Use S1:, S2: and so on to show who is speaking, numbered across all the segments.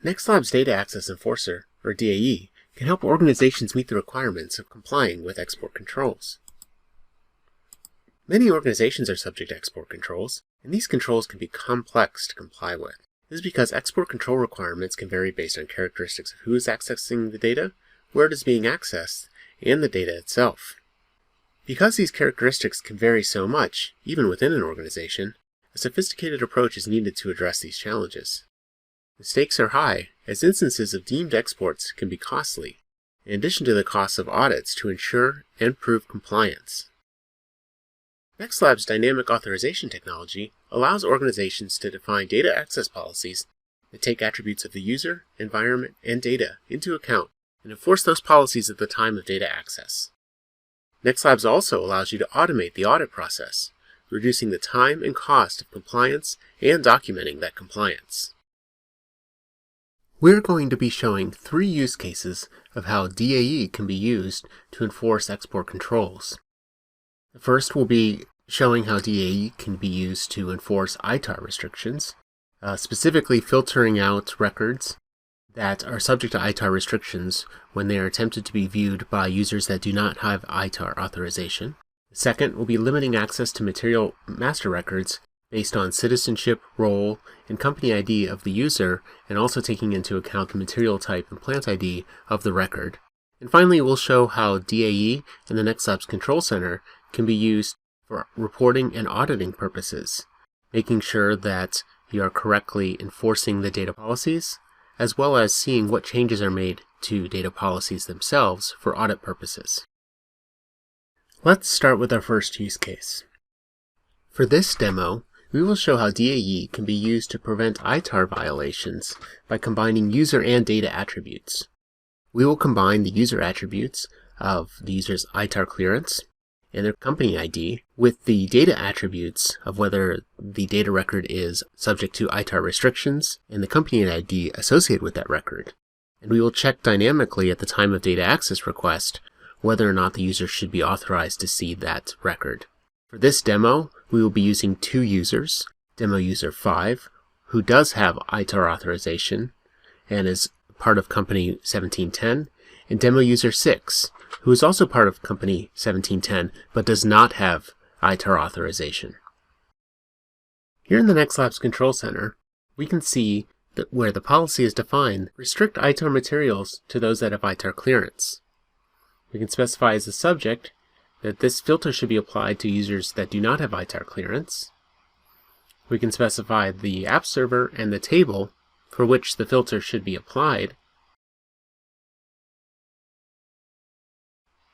S1: NextLabs Data Access Enforcer, or DAE, can help organizations meet the requirements of complying with export controls. Many organizations are subject to export controls, and these controls can be complex to comply with. This is because export control requirements can vary based on characteristics of who is accessing the data, where it is being accessed, and the data itself. Because these characteristics can vary so much, even within an organization, a sophisticated approach is needed to address these challenges. The stakes are high, as instances of deemed exports can be costly, in addition to the costs of audits to ensure and prove compliance. NextLabs dynamic authorization technology allows organizations to define data access policies that take attributes of the user, environment, and data into account and enforce those policies at the time of data access. NextLabs also allows you to automate the audit process, reducing the time and cost of compliance and documenting that compliance. We're going to be showing 3 use cases of how DAE can be used to enforce export controls. The first will be showing how DAE can be used to enforce ITAR restrictions, specifically filtering out records that are subject to ITAR restrictions when they are attempted to be viewed by users that do not have ITAR authorization. The second will be limiting access to material master records based on citizenship, role, and company ID of the user, and also taking into account the material type and plant ID of the record. And finally, we'll show how DAE and the NextLabs Control Center can be used for reporting and auditing purposes, making sure that you are correctly enforcing the data policies, as well as seeing what changes are made to data policies themselves for audit purposes. Let's start with our first use case. For this demo, we will show how DAE can be used to prevent ITAR violations by combining user and data attributes. We will combine the user attributes of the user's ITAR clearance and their company ID with the data attributes of whether the data record is subject to ITAR restrictions and the company ID associated with that record. And we will check dynamically at the time of data access request whether or not the user should be authorized to see that record. For this demo, we will be using 2 users, demo user 5, who does have ITAR authorization and is part of company 1710, and demo user 6, who is also part of company 1710 but does not have ITAR authorization. Here in the NextLabs Control Center, we can see that where the policy is defined, restrict ITAR materials to those that have ITAR clearance. We can specify as a subject that this filter should be applied to users that do not have ITAR clearance. We can specify the app server and the table for which the filter should be applied.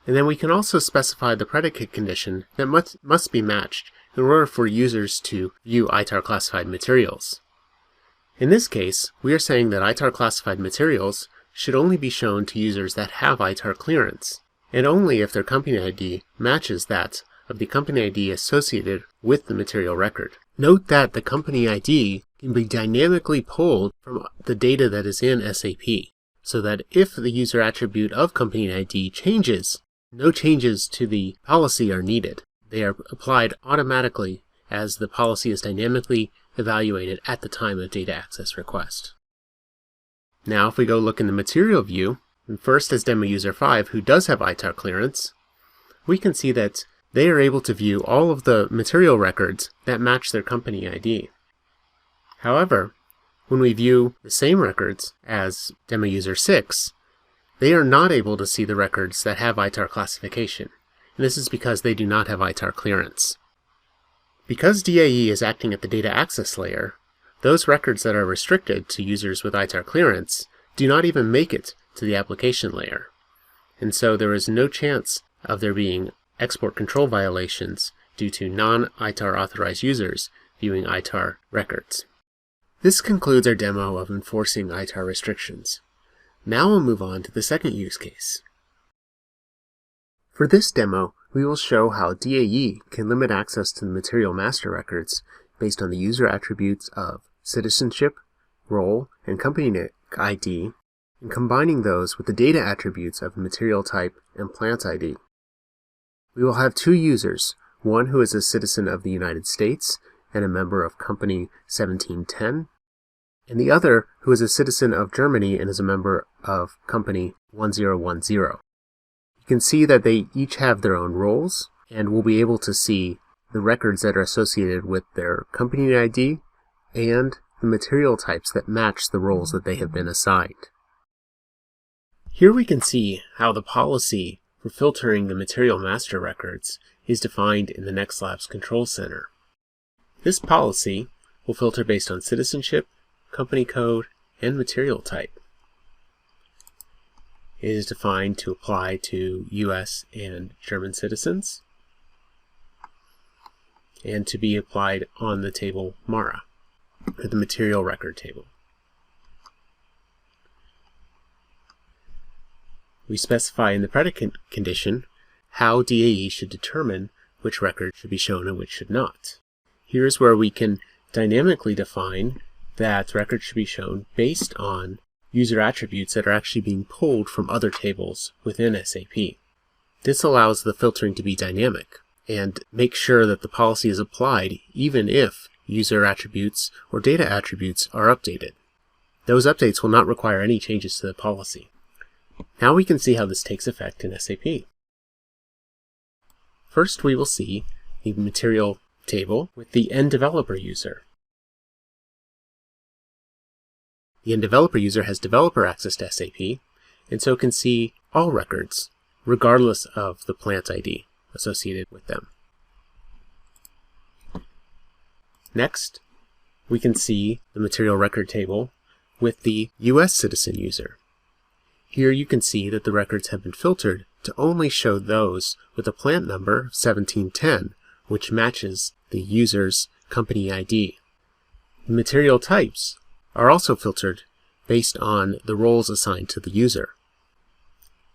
S1: And then we can also specify the predicate condition that must be matched in order for users to view ITAR classified materials. In this case, we are saying that ITAR classified materials should only be shown to users that have ITAR clearance, and only if their company ID matches that of the company ID associated with the material record. Note that the company ID can be dynamically pulled from the data that is in SAP, so that if the user attribute of company ID changes, no changes to the policy are needed. They are applied automatically as the policy is dynamically evaluated at the time of data access request. Now if we go look in the material view, and first as demo user 5, who does have ITAR clearance, we can see that they are able to view all of the material records that match their company ID. However, when we view the same records as demo user 6, they are not able to see the records that have ITAR classification, and this is because they do not have ITAR clearance. Because DAE is acting at the data access layer, those records that are restricted to users with ITAR clearance do not even make it to the application layer, and so there is no chance of there being export control violations due to non-ITAR authorized users viewing ITAR records. This concludes our demo of enforcing ITAR restrictions. Now we'll move on to the second use case. For this demo, we will show how DAE can limit access to the material master records based on the user attributes of citizenship, role, and company ID, and combining those with the data attributes of material type and plant ID. We will have 2 users, one who is a citizen of the United States and a member of company 1710, and the other who is a citizen of Germany and is a member of company 1010. You can see that they each have their own roles, and we'll be able to see the records that are associated with their company ID and the material types that match the roles that they have been assigned. Here we can see how the policy for filtering the material master records is defined in the NextLabs Control Center. This policy will filter based on citizenship, company code, and material type. It is defined to apply to US and German citizens and to be applied on the table MARA, or the material record table. We specify in the predicate condition how DAE should determine which record should be shown and which should not. Here's where we can dynamically define that records should be shown based on user attributes that are actually being pulled from other tables within SAP. This allows the filtering to be dynamic and make sure that the policy is applied even if user attributes or data attributes are updated. Those updates will not require any changes to the policy. Now we can see how this takes effect in SAP. First, we will see the material table with the end developer user. The end developer user has developer access to SAP, and so can see all records, regardless of the plant ID associated with them. Next, we can see the material record table with the US citizen user. Here you can see that the records have been filtered to only show those with a plant number 1710, which matches the user's company ID. The material types are also filtered based on the roles assigned to the user.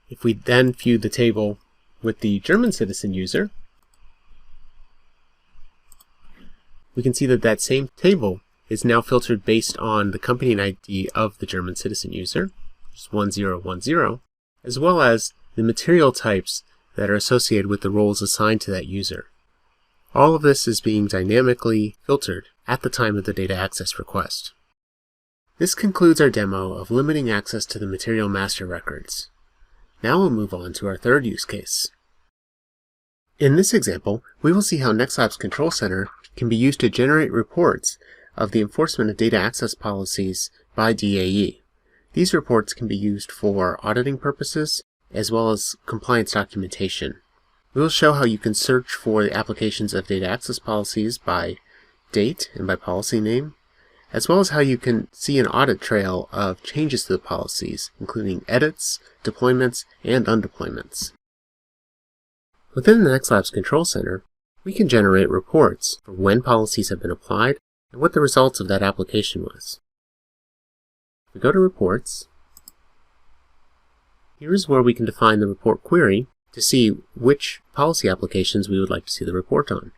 S1: If we then view the table with the German citizen user, we can see that that same table is now filtered based on the company ID of the German citizen user, which is 1010, as well as the material types that are associated with the roles assigned to that user. All of this is being dynamically filtered at the time of the data access request. This concludes our demo of limiting access to the material master records. Now we'll move on to our third use case. In this example, we will see how NextLabs Control Center can be used to generate reports of the enforcement of data access policies by DAE. These reports can be used for auditing purposes as well as compliance documentation. We will show how you can search for the applications of data access policies by date and by policy name, as well as how you can see an audit trail of changes to the policies, including edits, deployments, and undeployments. Within the NextLabs Control Center, we can generate reports for when policies have been applied and what the results of that application was. If we go to Reports, here's where we can define the report query to see which policy applications we would like to see the report on.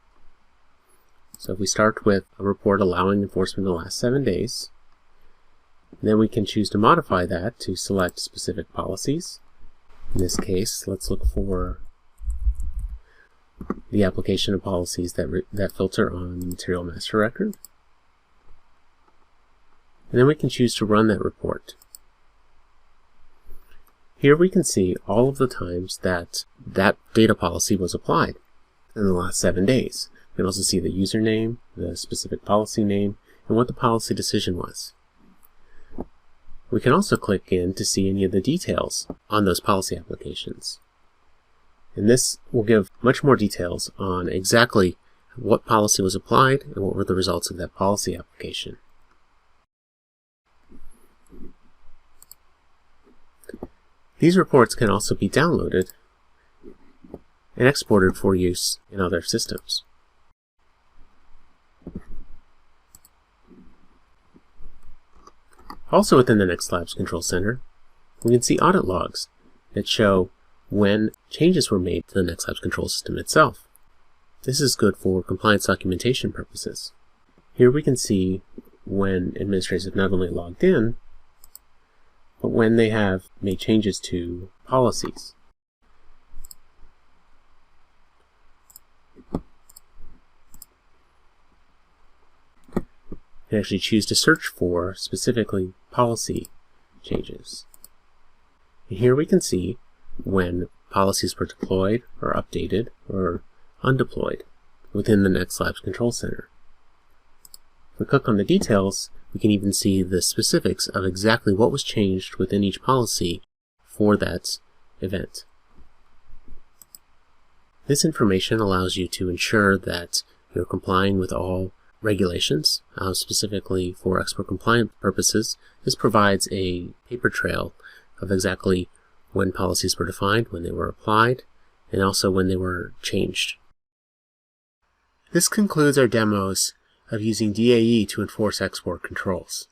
S1: So if we start with a report allowing enforcement in the last 7 days, then we can choose to modify that to select specific policies. In this case, let's look for the application of policies that filter on the material master record. And then we can choose to run that report. Here we can see all of the times that data policy was applied in the last 7 days. We can also see the username, the specific policy name, and what the policy decision was. We can also click in to see any of the details on those policy applications. And this will give much more details on exactly what policy was applied and what were the results of that policy application. These reports can also be downloaded and exported for use in other systems. Also within the NextLabs Control Center, we can see audit logs that show when changes were made to the NextLabs control system itself. This is good for compliance documentation purposes. Here we can see when administrators have not only logged in, but when they have made changes to policies. can actually choose to search for specifically policy changes. And here we can see when policies were deployed or updated or undeployed within the NextLabs Control Center. If we click on the details, we can even see the specifics of exactly what was changed within each policy for that event. This information allows you to ensure that you're complying with all regulations. Specifically for export compliance purposes, this provides a paper trail of exactly when policies were defined, when they were applied, and also when they were changed. This concludes our demos of using DAE to enforce export controls.